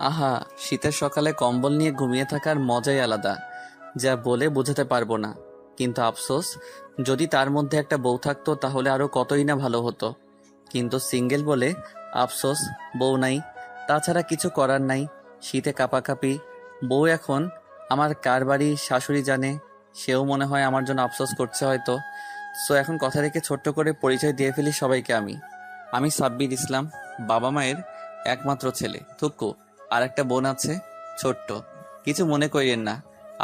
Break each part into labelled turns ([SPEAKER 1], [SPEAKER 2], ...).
[SPEAKER 1] আহা, শীতের সকালে কম্বল নিয়ে ঘুমিয়ে থাকার মজাই আলাদা, যা বলে বোঝাতে পারবো না। কিন্তু আফসোস, যদি তার মধ্যে একটা বউ থাকতো তাহলে আরো কতই না ভালো হতো। কিন্তু সিঙ্গেল বলে আফসোস, বউ নাই। তাছাড়া কিছু করার নাই। শীতে কাঁপাকাঁপি। বউ এখন আমার কার বাড়ি শাশুড়ি জানে। সেও মনে হয় আমার জন্য আফসোস করছে হয়তো। সো এখন কথা রেখে ছোট্ট করে পরিচয় দিয়ে ফেলি সবাইকে। আমি সাব্বির ইসলাম, বাবা মায়ের একমাত্র ছেলে থুকু। আর একটা বোন আছে, ছোট্ট। কিছু মনে করিয়েন না,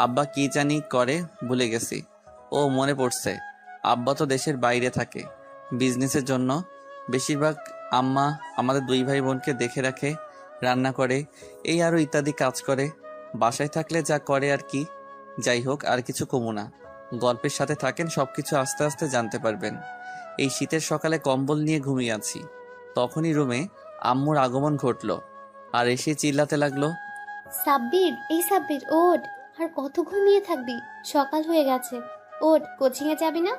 [SPEAKER 1] আব্বা কি জানি করে ভুলে গেছি। ও মনে পড়ছে, আব্বা তো দেশের বাইরে থাকে বিজনেসের জন্য। বেশিরভাগ আম্মা আমাদের দুই ভাই বোনকে দেখে রাখে, রান্না করে, এই আরো ইত্যাদি কাজ করে। বাসায় থাকলে যা করে আর কি। যাই হোক, আর কিছু কমু না। গল্পের সাথে থাকেন, সবকিছু আস্তে আস্তে জানতে পারবেন। এই শীতের সকালে কম্বল নিয়ে ঘুমিয়ে আছি, তখনই রুমে আম্মুর আগমন ঘটল। আর এসে চিল্লাতে লাগলো,
[SPEAKER 2] সাব্বির, এই সাব্বির ওঠ। আর কত ঘুমিয়ে থাকবি? সকাল হয়ে গেছে, ওঠ, কোচিং এ যাবি না?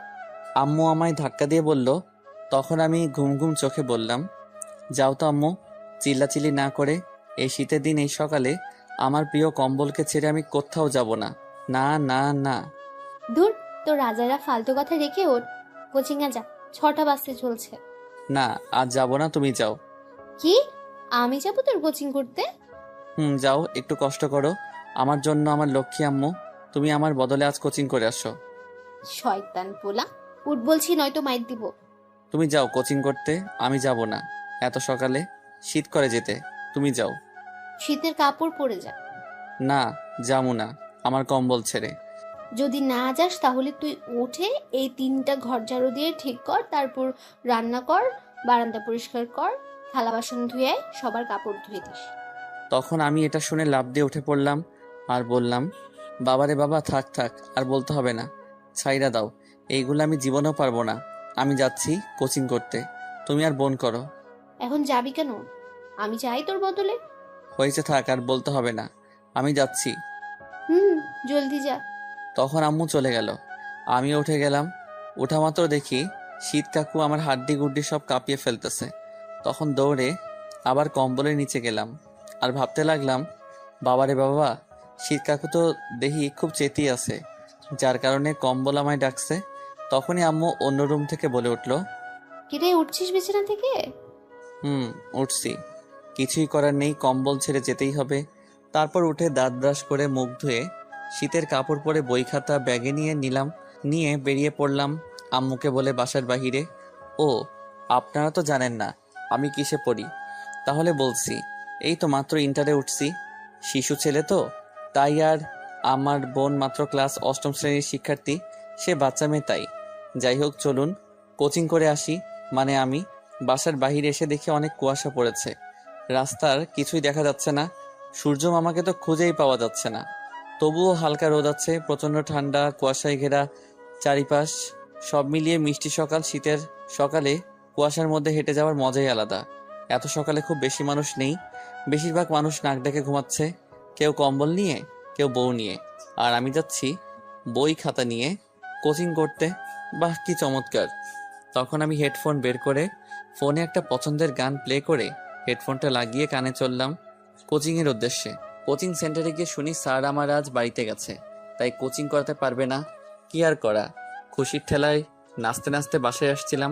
[SPEAKER 1] আম্মু আমায় ধাক্কা দিয়ে বলল। তখন আমি ঘুম ঘুম চোখে বললাম, যাও তো আম্মু, চিল্লাচিল্লি না করে। এই শীতের দিন এই সকালে আমার প্রিয় কম্বলকে ছেড়ে আমি কোথাও যাব না। না না না।
[SPEAKER 2] ধুর, তোর রাজারা ফালতু কথা রেখে ওঠ, কোচিং এ যা, 6টা বাজতে চলছে।
[SPEAKER 1] না, আজ যাব না, তুমি যাও।
[SPEAKER 2] কি? আমি যাব তোর কোচিং করতে?
[SPEAKER 1] যাও, একটু কষ্ট করো আমার জন্য, আমার লক্ষ্মী আম্মু। তুমি আমার বদলে আজ কোচিং করে আসো।
[SPEAKER 2] শয়তান পোলা, উঠ বলছি, নয়তো মাইর দিব।
[SPEAKER 1] তুমি যাও কোচিং করতে, আমি যাব না। এত সকালে শীত করে যেতে, তুমি যাও।
[SPEAKER 2] শীতের কাপড় পরে যা।
[SPEAKER 1] না, যাবো না, আমার কম্বল ছেড়ে।
[SPEAKER 2] যদি না যাস তাহলে তুই উঠে এই 3টা ঘর ঝাড়ু দিয়ে ঠিক কর, তারপর রান্না কর, বারান্দা পরিষ্কার কর, থালা বাসন ধুয়ে আয়, সবার কাপড় ধুয়ে দিস।
[SPEAKER 1] তখন আমি এটা শুনে লাফ দিয়ে উঠে পড়লাম আর বললাম, বাবারে বাবা, থাক থাক, আর বলতে হবে না, ছাইরা দাও। এইগুলো আমি জীবনেও পারবো না। আমি যাচ্ছি কোচিং করতে, তুমি আর বোন করো।
[SPEAKER 2] এখন যাবি কেন? আমি যাই তোর বদলে।
[SPEAKER 1] হয়েছে, থাক, আর বলতে হবে না, আমি যাচ্ছি।
[SPEAKER 2] হুম, জলদি যা।
[SPEAKER 1] তখন আম্মু চলে গেল, আমি উঠে গেলাম। উঠা মাত্র দেখি শীত কাকু আমার হাড্ডি গুড্ডি সব কাঁপিয়ে ফেলতেছে। তখন দৌড়ে আবার কম্বলের নিচে গেলাম আর ভাবতে লাগলাম, বাবারে বাবা, শীত কাকু তো দেখি খুব চেতিয়ে আছে, যার কারণে কম্বল আমায় ডাকছে। তখনই আম্মু অন্য রুম থেকে বলে উঠল,
[SPEAKER 2] কিরে, উঠছিস বিছানা থেকে?
[SPEAKER 1] হুম, উঠছি। কিছুই করার নেই, কম্বল ছেড়ে যেতেই হবে। তারপর উঠে দাঁত ব্রাশ করে মুখ ধুয়ে শীতের কাপড় পরে বই খাতা ব্যাগে নিয়ে বেরিয়ে পড়লাম আম্মুকে বলে বাসার বাহিরে। ও, আপনারা তো জানেন না আমি কিসে পড়ি। তাহলে বলছি, এই তো মাত্র ইন্টারে উঠছি। শিশু ছেলে তো, তাই। আর আমার বোন মাত্র ক্লাস 8ম শ্রেণীর শিক্ষার্থী, সে বাচ্চা মেয়ে তাই। যাই হোক, চলুন কোচিং করে আসি। মানে আমি বাসার বাহিরে এসে দেখি অনেক কুয়াশা পড়েছে, রাস্তার কিছুই দেখা যাচ্ছে না। সূর্য মামাকে তো খুঁজেই পাওয়া যাচ্ছে না। তবুও হালকা রোদ আছে, প্রচন্ড ঠান্ডা, কুয়াশায় ঘেরা চারিপাশ। সব মিলিয়ে মিষ্টি সকাল। শীতের সকালে কুয়াশার মধ্যে হেঁটে যাওয়ার মজাই আলাদা। এত সকালে খুব বেশি মানুষ নেই, বেশিরভাগ মানুষ নাক ডেকে ঘুমাচ্ছে, কেউ কম্বল নিয়ে, কেউ বউ নিয়ে। আর আমি যাচ্ছি বই খাতা নিয়ে কোচিং করতে। বাহ, কি চমৎকার! তখন আমি হেডফোন বের করে ফোনে একটা পছন্দের গান প্লে করে হেডফোনটা লাগিয়ে কানে চললাম কোচিংয়ের উদ্দেশ্যে। কোচিং সেন্টারে গিয়ে শুনি স্যার আমার আজ বাড়িতে গেছে, তাই কোচিং করাতে পারবে না। কি আর করা, খুশির ঠেলায় নাচতে নাচতে বাসায় আসছিলাম,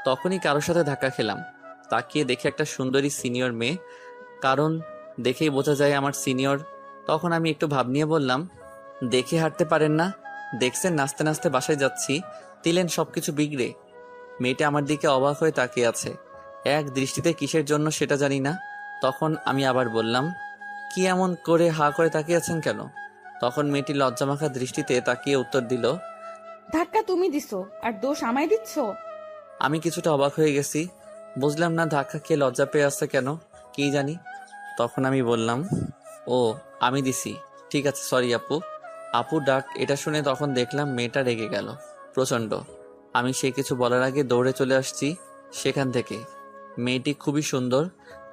[SPEAKER 1] তখনই কারোর সাথে ধাক্কা খেলাম। তাকিয়ে দেখে একটা সুন্দরী সিনিয়র মেয়ে, কারণ দেখেই বোঝা যায় আমার সিনিয়র। তখন আমি একটু ভাব নিয়ে বললাম, দেখে হাঁটতে পারেন না? দেখছেন নাচতে নাচতে বাসায় যাচ্ছি, দিলেন সবকিছু বিগড়ে। মেয়েটা আমার দিকে অবাক হয়ে তাকিয়ে আছে, এক দৃষ্টিতে কিসের জন্য সেটা জানি না। তখন আমি আবার বললাম, কি এমন করে হা করে তাকিয়ে আছেন কেন? তখন মেয়েটি লজ্জামাখা দৃষ্টিতে তাকিয়ে উত্তর দিল,
[SPEAKER 3] ধাক্কা তুমি দিছো আর দোষ আমায় দিচ্ছ?
[SPEAKER 1] আমি কিছুটা অবাক হয়ে গেছি, বুঝলাম না ধাক্কা খেয়ে লজ্জা পেয়ে আসছে কেন, কি জানি। তখন আমি বললাম, ও, আমি দিছি, ঠিক আছে, সরি আপু। আপু ডাক এটা শুনে তখন দেখলাম মেয়েটা রেগে গেল প্রচন্ড। আমি সে কিছু বলার আগে দৌড়ে চলে আসছি সেখান থেকে। মেয়েটি খুবই সুন্দর,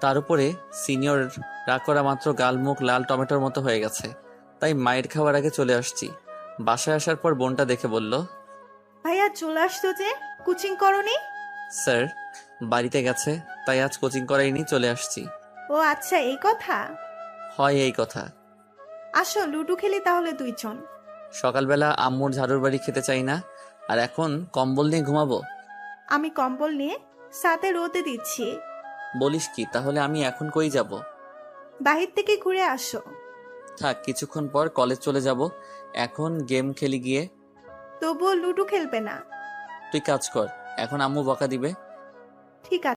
[SPEAKER 1] তার উপরে সিনিয়র। রাগ করা মাত্র গাল মুখ লাল টমেটোর মতো হয়ে গেছে, তাই মায়ের খাওয়ার আগে চলে আসছি। বাসায় আসার পর বোনটা দেখে বলল,
[SPEAKER 4] ভাইয়া চলে আসতো যে, কোচিং করনি?
[SPEAKER 1] স্যার বাড়িতে গেছে, তাই আজ কোচিং করাইনি, চলে আসছি।
[SPEAKER 4] ও আচ্ছা, এই কথা।
[SPEAKER 1] হয় এই কথা।
[SPEAKER 4] আসো লুডো খেলি তাহলে দুইজন।
[SPEAKER 1] সকালবেলা আম্মুর ঝাড়ুর বাড়ি খেতে চাই না, আর এখন কম্বল নিয়ে ঘুমাবো?
[SPEAKER 4] আমি কম্বল নিয়ে সাথে রোদে দিচ্ছি।
[SPEAKER 1] বলিস কি? তাহলে আমি এখন কই যাব?
[SPEAKER 4] বাহির থেকে ঘুরে আসো।
[SPEAKER 1] থাক, কিছুক্ষণ পর কলেজ চলে যাব। এখন গেম খেলি গিয়ে।
[SPEAKER 4] তবুও লুডো খেলবে না?
[SPEAKER 1] তুই কাজ কর, এখন আম্মু বকা দিবে।
[SPEAKER 4] ঠিক আছে।